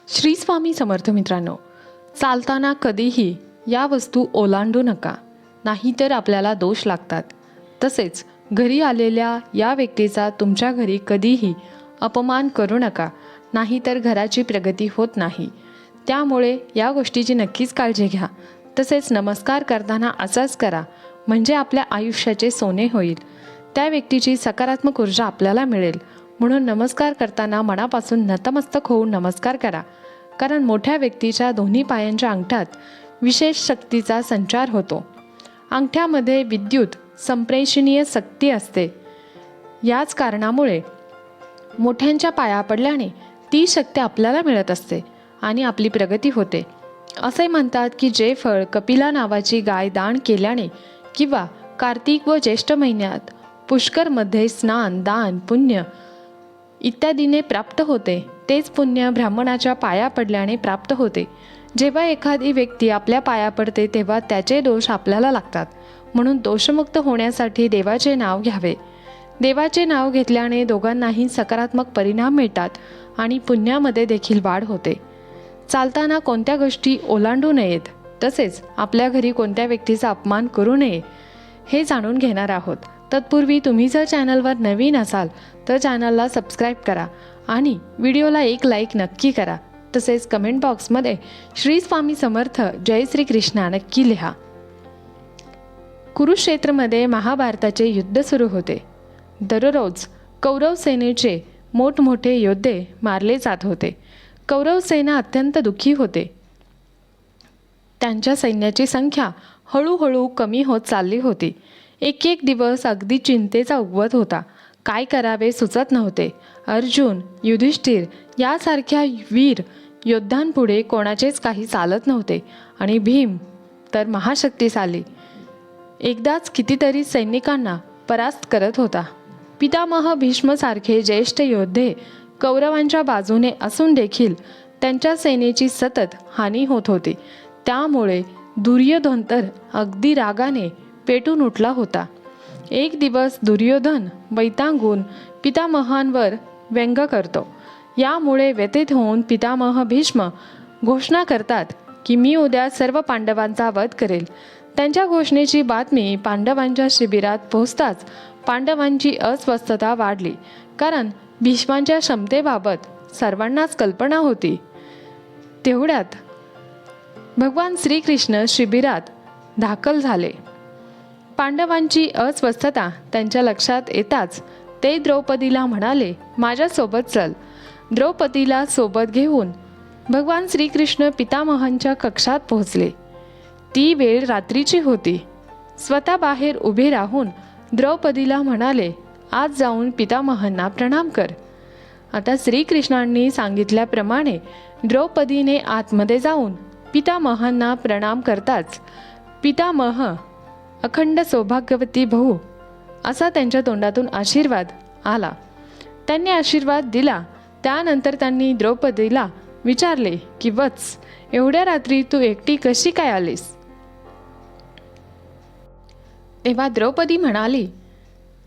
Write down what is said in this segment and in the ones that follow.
श्री स्वामी समर्थ मित्रांनो, चालताना कधीही या वस्तू ओलांडू नका, नाहीतर आपल्याला दोष लागतात. तसेच घरी आलेल्या या व्यक्तीचा तुमच्या घरी कधीही अपमान करू नका, नाहीतर घराची प्रगती होत नाही. त्यामुळे या गोष्टीची नक्कीच काळजी घ्या. तसेच नमस्कार करताना असाच करा, म्हणजे आपल्या आयुष्याचे सोने होईल. त्या व्यक्तीची सकारात्मक ऊर्जा आपल्याला मिळेल. म्हणून नमस्कार करताना मनापासून नतमस्तक होऊन नमस्कार करा, कारण मोठ्या व्यक्तीच्या दोन्ही पायांच्या अंगठ्यात विशेष शक्तीचा संचार होतो. अंगठ्यामध्ये विद्युत संप्रेषणीय शक्ती असते. याच कारणामुळे मोठ्यांच्या पाया पडल्याने ती शक्ती आपल्याला मिळत असते आणि आपली प्रगती होते. असे म्हणतात की जे फळ कपिला नावाची गाय दान केल्याने किंवा कार्तिक व ज्येष्ठ महिन्यात पुष्करमध्ये स्नान, दान, पुण्य इत्यादीने प्राप्त होते, तेच पुण्य ब्राह्मणाच्या पाया पडल्याने प्राप्त होते. जेव्हा एखादी व्यक्ती आपल्या पाया पडते तेव्हा त्याचे दोष आपल्याला लागतात. म्हणून दोषमुक्त होण्यासाठी देवाचे नाव घ्यावे. देवाचे नाव घेतल्याने दोघांनाही सकारात्मक परिणाम मिळतात आणि पुण्यामध्ये देखील वाढ होते. चालताना कोणत्या गोष्टी ओलांडू नयेत, तसेच आपल्या घरी कोणत्या व्यक्तीचा अपमान करू नये हे जाणून घेणार आहोत. तत्पूर्वी तुम्ही जर चॅनलवर नवीन असाल तर चॅनलला सबस्क्राईब करा आणि व्हिडिओला एक लाईक नक्की करा. तसेच कमेंट बॉक्समध्ये श्री स्वामी समर्थ जय श्री कृष्णा नक्की लिहा. कुरुक्षेत्रमध्ये महाभारताचे युद्ध सुरू होते. दररोज कौरव सेनेचे मोठमोठे योद्धे मारले जात होते. कौरव सेना अत्यंत दुःखी होते. त्यांच्या सैन्याची संख्या हळूहळू कमी होत चालली होती. एक एक दिवस अगदी चिंतेचा उगवत होता. काय करावे सुचत नव्हते. अर्जुन, युधिष्ठिर यासारख्या वीर योद्ध्यांपुढे कोणाचेच काही चालत नव्हते आणि भीम तर महाशक्तिशाली एकदाच कितीतरी सैनिकांना परास्त करत होता. पितामह भीष्मसारखे ज्येष्ठ योद्धे कौरवांच्या बाजूने असून देखील त्यांच्या सेनेची सतत हानी होत होती. त्यामुळे दुर्योधन तर अगदी रागाने पेटून उठला होता. एक दिवस दुर्योधन वैतागून पितामहांवर व्यंग करतो. यामुळे व्यथित होऊन पितामह भीष्म घोषणा करतात की मी उद्या सर्व पांडवांचा वध करेल. त्यांच्या घोषणेची बातमी पांडवांच्या शिबिरात पोहोचताच पांडवांची अस्वस्थता वाढली, कारण भीष्मांच्या क्षमतेबाबत सर्वांनाच कल्पना होती. तेवढ्यात भगवान श्रीकृष्ण शिबिरात दाखल झाले. पांडवांची अस्वस्थता त्यांच्या लक्षात येताच ते द्रौपदीला म्हणाले, माझ्यासोबत चल. द्रौपदीला सोबत घेऊन भगवान श्रीकृष्ण पितामहांच्या कक्षात पोहोचले. ती वेळ रात्रीची होती. स्वतः बाहेर उभे राहून द्रौपदीला म्हणाले, आज जाऊन पितामहांना प्रणाम कर. आता श्रीकृष्णांनी सांगितल्याप्रमाणे द्रौपदीने आतमध्ये जाऊन पितामहांना प्रणाम करताच पितामह अखंड सौभाग्यवती भाऊ असा त्यांच्या तोंडातून आशीर्वाद आला. त्यांनी आशीर्वाद दिला. त्यानंतर त्यांनी द्रौपदीला विचारले की वत्स, एवढ्या रात्री तू एकटी कशी काय आलीस? तेव्हा द्रौपदी म्हणाली,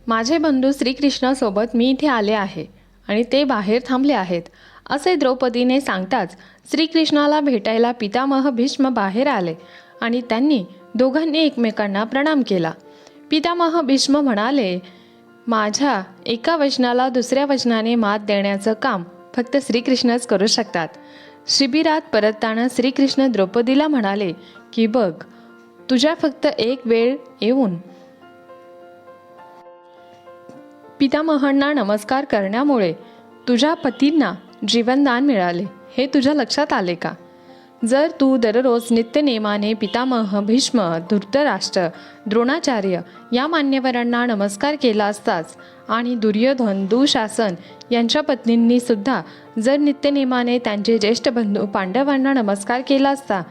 माझे बंधू श्रीकृष्णासोबत मी इथे आले आहे आणि ते बाहेर थांबले आहेत. असे द्रौपदीने सांगताच श्रीकृष्णाला भेटायला पितामह भीष्म बाहेर आले आणि त्यांनी दोघांनी एकमेकांना प्रणाम केला. पितामह भीष्म म्हणाले, माझ्या एका वचनाला दुसऱ्या वचनाने मात देण्याचं काम फक्त श्रीकृष्णच करू शकतात. शिबिरात परतताना श्रीकृष्ण द्रौपदीला म्हणाले की बघ, तुझ्या फक्त एक वेळ येऊन पितामहांना नमस्कार करण्यामुळे तुझ्या पतींना जीवनदान मिळाले, हे तुझ्या लक्षात आले का? जर तू दररोज नित्यनेमाने पितामह भीष्म, धृतराष्ट्र, द्रोणाचार्य या मान्यवरांना नमस्कार केला असताच आणि दुर्योधन, दुःशासन यांच्या पत्नींनी सुद्धा जर नित्यनेमाने त्यांचे ज्येष्ठ बंधू पांडवांना नमस्कार केला असता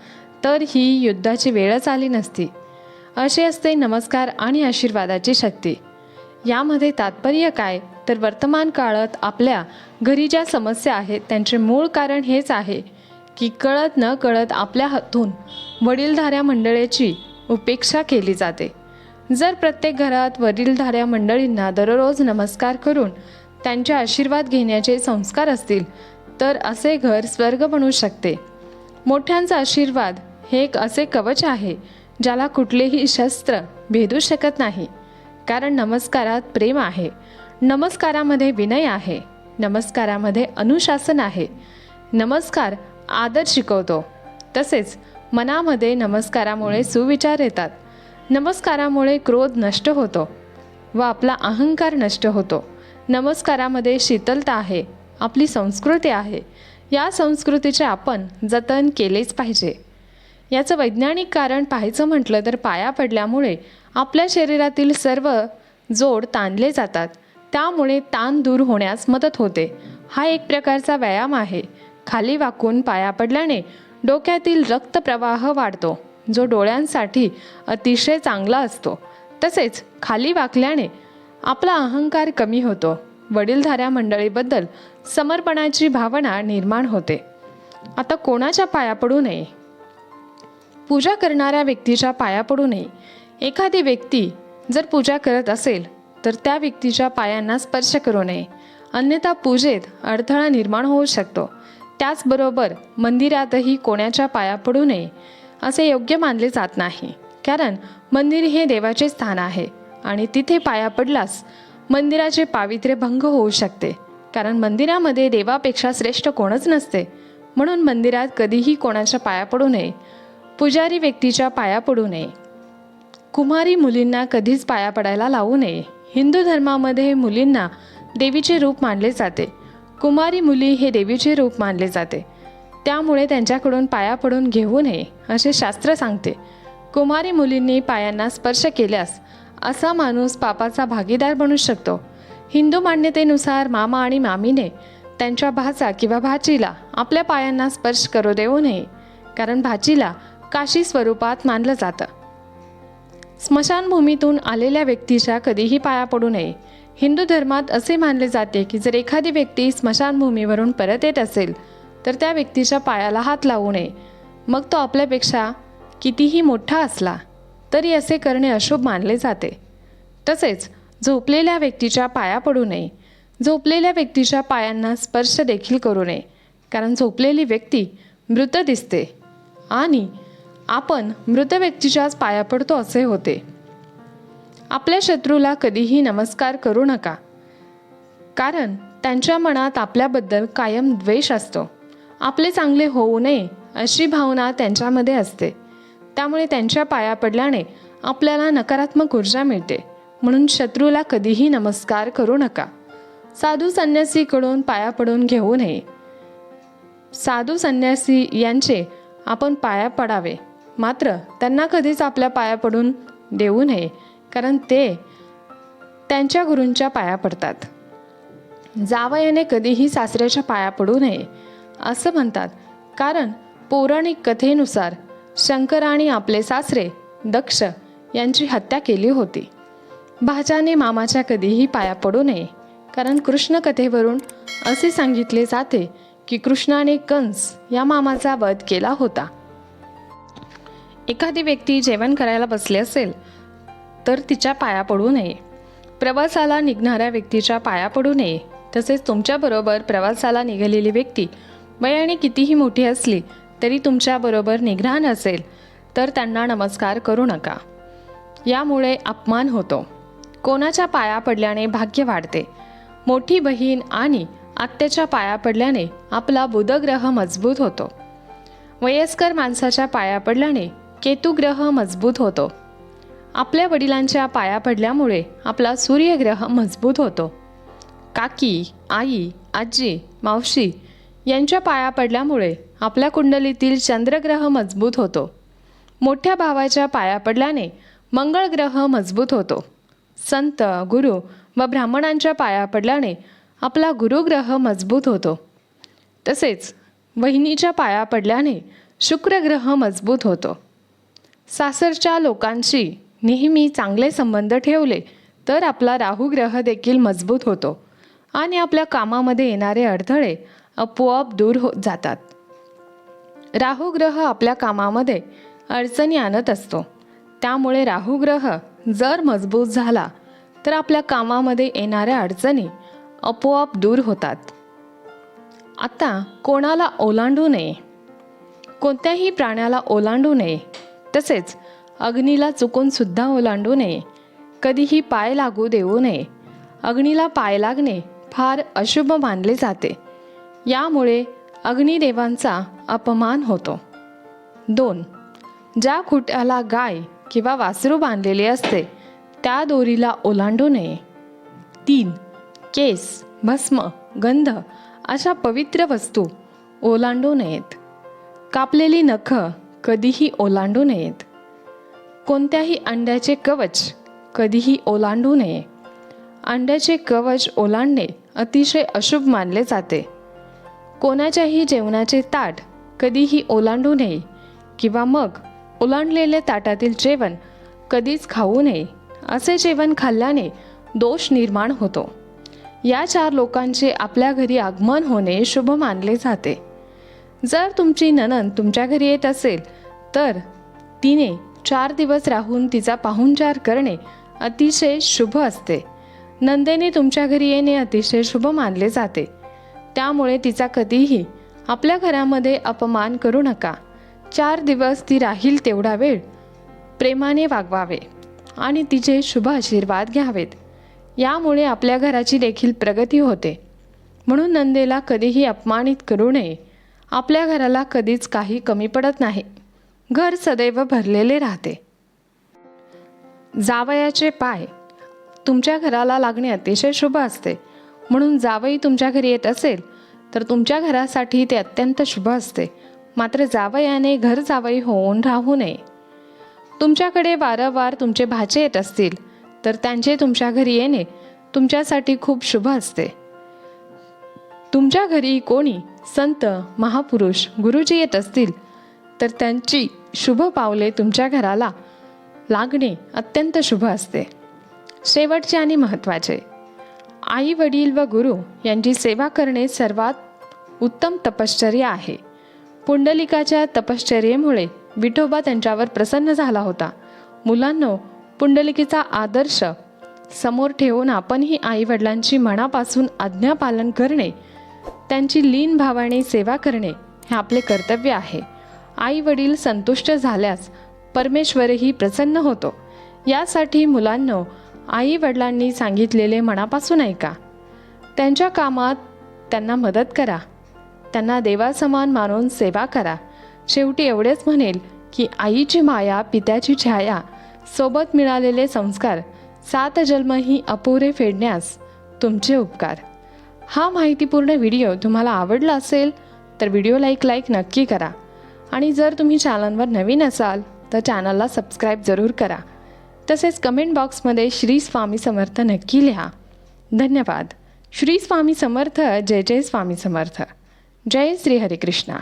तर ही युद्धाची वेळच आली नसती. असे असते नमस्कार आणि आशीर्वादाची शक्ती. यामध्ये तात्पर्य काय तर वर्तमान काळात आपल्या घरी ज्या समस्या आहेत त्यांचे मूळ कारण हेच आहे की कळत न कळत आपल्या हातून वडीलधाऱ्या मंडळीची उपेक्षा केली जाते. जर प्रत्येक घरात वडीलधाऱ्या मंडळींना दररोज नमस्कार करून त्यांचे आशीर्वाद घेण्याचे संस्कार असतील तर असे घर स्वर्ग बनू शकते. मोठ्यांचा आशीर्वाद हे एक असे कवच आहे ज्याला कुठलेही शस्त्र भेदू शकत नाही. कारण नमस्कारात प्रेम आहे, नमस्कारामध्ये विनय आहे, नमस्कारामध्ये अनुशासन आहे. नमस्कार आदर शिकवतो. तसेच मनामध्ये नमस्कारामुळे सुविचार येतात. नमस्कारामुळे क्रोध नष्ट होतो व आपला अहंकार नष्ट होतो. नमस्कारामध्ये शीतलता आहे, आपली संस्कृती आहे. या संस्कृतीचे आपण जतन केलेच पाहिजे. याचं वैज्ञानिक कारण पाहायचं म्हटलं तर पाया पडल्यामुळे आपल्या शरीरातील सर्व जोड ताणले जातात. त्यामुळे ताण दूर होण्यास मदत होते. हा एक प्रकारचा व्यायाम आहे. खाली वाकून पाया पडल्याने डोक्यातील रक्तप्रवाह वाढतो, जो डोळ्यांसाठी अतिशय चांगला असतो. तसेच खाली वाकल्याने आपला अहंकार कमी होतो. वडीलधाऱ्या मंडळीबद्दल समर्पणाची भावना निर्माण होते. आता कोणाच्या पाया पडू नये? पूजा करणाऱ्या व्यक्तीच्या पाया पडू नये. एखादी व्यक्ती जर पूजा करत असेल तर त्या व्यक्तीच्या पायांना स्पर्श करू नये, अन्यथा पूजेत अडथळा निर्माण होऊ शकतो. त्याचबरोबर मंदिरातही कोणाच्या पाया पडू नये असे योग्य मानले जात नाही. कारण मंदिर हे देवाचे स्थान आहे आणि तिथे पाया पडलास मंदिराचे पावित्र्य भंग होऊ शकते. कारण मंदिरामध्ये देवापेक्षा श्रेष्ठ कोणच नसते. म्हणून मंदिरात कधीही कोणाच्या पाया पडू नये. पुजारी व्यक्तीच्या पाया पडू नये. कुमारी मुलींना कधीच पाया पडायला लावू नये. हिंदू धर्मामध्ये मुलींना देवीचे रूप मानले जाते. कुमारी मुली हे देवीचे रूप मानले जाते. त्यामुळे त्यांच्याकडून पाया पडून घेऊ नये असे शास्त्र सांगते. कुमारी मुलींनी पायांना स्पर्श केल्यास असा माणूस पापाचा भागीदार बनू शकतो. हिंदू मान्यतेनुसार मामा आणि मामीने त्यांच्या भाचा किंवा भाचीला आपल्या पायांना स्पर्श करू देऊ नये. कारण भाचीला काशी स्वरूपात मानलं जातं. स्मशानभूमीतून आलेल्या व्यक्तीच्या कधीही पाया पडू नये. हिंदू धर्मात असे मानले जाते की जर एखादी व्यक्ती स्मशानभूमीवरून परत येत असेल तर त्या व्यक्तीच्या पायाला हात लावू नये. मग तो आपल्यापेक्षा कितीही मोठा असला तरी असे करणे अशुभ मानले जाते. तसेच झोपलेल्या व्यक्तीच्या पाया पडू नये. झोपलेल्या व्यक्तीच्या पायांना स्पर्श देखील करू नये. कारण झोपलेली व्यक्ती मृत दिसते आणि आपण मृत व्यक्तीच्याच पाया पडतो असे होते. आपल्या शत्रूला कधीही नमस्कार करू नका. कारण त्यांच्या मनात आपल्याबद्दल कायम द्वेष असतो. आपले चांगले होऊ नये अशी भावना त्यांच्यामध्ये असते. त्यामुळे त्यांच्या पाया पडल्याने आपल्याला नकारात्मक ऊर्जा मिळते. म्हणून शत्रूला कधीही नमस्कार करू नका. साधू संन्यासीकडून पाया पडून घेऊ नये. साधू संन्यासी यांचे आपण पाया पडावे, मात्र त्यांना कधीच आपल्या पाया पडून देऊ नये. कारण ते त्यांच्या गुरूंच्या पाया पडतात. जावयाने कधीही सासऱ्याच्या पाया पडू नये असं म्हणतात. कारण पौराणिक कथेनुसार शंकराने आपले सासरे दक्ष यांची हत्या केली होती. भाच्याने मामाच्या कधीही पाया पडू नये. कारण कृष्ण कथेवरून असे सांगितले जाते की कृष्णाने कंस या मामाचा वध केला होता. एखादी व्यक्ती जेवण करायला बसली असेल तर तिच्या पाया पडू नये. प्रवासाला निघणाऱ्या व्यक्तीच्या पाया पडू नये. तसेच तुमच्याबरोबर प्रवासाला निघालेली व्यक्ती वयाने कितीही मोठी असली तरी तुमच्याबरोबर निघणार असेल तर त्यांना नमस्कार करू नका. यामुळे अपमान होतो. कोणाच्या पाया पडल्याने भाग्य वाढते. मोठी बहीण आणि आत्याच्या पाया पडल्याने आपला बुधग्रह मजबूत होतो. वयस्कर माणसाच्या पाया पडल्याने केतुग्रह मजबूत होतो. आपल्या वडिलांच्या पाया पडल्यामुळे आपला सूर्यग्रह मजबूत होतो. काकी, आई, आजी, मावशी यांच्या पाया पडल्यामुळे आपल्या कुंडलीतील चंद्रग्रह मजबूत होतो. मोठ्या भावाच्या पाया पडल्याने मंगळ ग्रह मजबूत होतो. संत, गुरु व ब्राह्मणांच्या पाया पडल्याने आपला गुरुग्रह मजबूत होतो. तसेच वहिनीच्या पाया पडल्याने शुक्रग्रह मजबूत होतो. सासरच्या लोकांशी नेहमी चांगले संबंध ठेवले तर आपला राहुग्रह देखील मजबूत होतो आणि आपल्या कामामध्ये येणारे अडथळे आपोआप दूर जातात. राहुग्रह आपल्या कामामध्ये अडचणी आणत असतो. त्यामुळे राहुग्रह जर मजबूत झाला तर आपल्या कामामध्ये येणाऱ्या अडचणी आपोआप दूर होतात. आता कोणाला ओलांडू नये, कोणत्याही प्राण्याला ओलांडू नये, तसेच अग्नीला चुकूनसुद्धा ओलांडू नये. कधीही पाय लागू देऊ नये. अग्नीला पाय लागणे फार अशुभ मानले जाते. यामुळे अग्निदेवांचा अपमान होतो. 2. ज्या खुट्याला गाय किंवा वासरू बांधलेले असते त्या दोरीला ओलांडू नये. 3. केस, भस्म, गंध अशा पवित्र वस्तू ओलांडू नयेत. कापलेली नखं कधीही ओलांडू नयेत. कोणत्याही अंड्याचे कवच कधीही ओलांडू नये. अंड्याचे कवच ओलांडणे अतिशय अशुभ मानले जाते. कोणाच्याही जेवणाचे ताट कधीही ओलांडू नये किंवा मग ओलांडलेले ताटातील जेवण कधीच खाऊ नये. असे जेवण खाल्ल्याने दोष निर्माण होतो. या 4 लोकांचे आपल्या घरी आगमन होणे शुभ मानले जाते. जर तुमची नणंद तुमच्या घरी येत असेल तर तिने 4 दिवस राहून तिचा पाहुणचार करणे अतिशय शुभ असते. नंदेने तुमच्या घरी येणे अतिशय शुभ मानले जाते. त्यामुळे तिचा कधीही आपल्या घरामध्ये अपमान करू नका. 4 दिवस ती राहील तेवढा वेळ प्रेमाने वागवावे आणि तिचे शुभ आशीर्वाद घ्यावेत. यामुळे आपल्या घराची देखील प्रगती होते. म्हणून नंदेला कधीही अपमानित करू नये. आपल्या घराला कधीच काही कमी पडत नाही. घर सदैव भरलेले राहते. जावयाचे पाय तुमच्या घराला लागणे अतिशय शुभ असते. म्हणून जावई तुमच्या घरी येत असेल तर तुमच्या घरासाठी ते अत्यंत शुभ असते. मात्र जावयाने घर जावई होऊन राहू नये. तुमच्याकडे वारंवार तुमचे भाचे येत असतील तर त्यांचे तुमच्या घरी येणे तुमच्यासाठी खूप शुभ असते. तुमच्या घरी कोणी संत, महापुरुष, गुरुजी येत असतील तर त्यांची शुभ पावले तुमच्या घराला लागणे अत्यंत शुभ असते. शेवटचे आणि महत्त्वाचे, आई वडील व गुरु यांची सेवा करणे सर्वात उत्तम तपश्चर्या आहे. पुंडलिकाच्या तपश्चर्येमुळे विठोबा त्यांच्यावर प्रसन्न झाला होता. मुलांनो, पुंडलिकेचा आदर्श समोर ठेवून आपणही आई वडिलांची मनापासून आज्ञा पालन करणे, त्यांची लीन भावाने सेवा करणे हे आपले कर्तव्य आहे. आई वडील संतुष्ट झाल्यास परमेश्वरही प्रसन्न होतो. यासाठी मुलांनो, आई वडिलांनी सांगितलेले मनापासून ऐका. त्यांच्या कामात त्यांना मदत करा. त्यांना देवासमान मानून सेवा करा. शेवटी एवढेच म्हणेल की आईची माया, पित्याची छाया, सोबत मिळालेले संस्कार 7 जन्मही अपुरे फेडण्यास तुमचे उपकार. हा माहितीपूर्ण व्हिडिओ तुम्हाला आवडला असेल तर व्हिडिओला एक लाईक नक्की करा. आणि जर तुम्ही चॅनलवर नवीन असाल तर चॅनलला सबस्क्राईब जरूर करा. तसेच कमेंट बॉक्समध्ये श्री स्वामी समर्थ नक्की लिहा. धन्यवाद. श्री स्वामी समर्थ. जय जय स्वामी समर्थ. जय श्री हरिकृष्णा.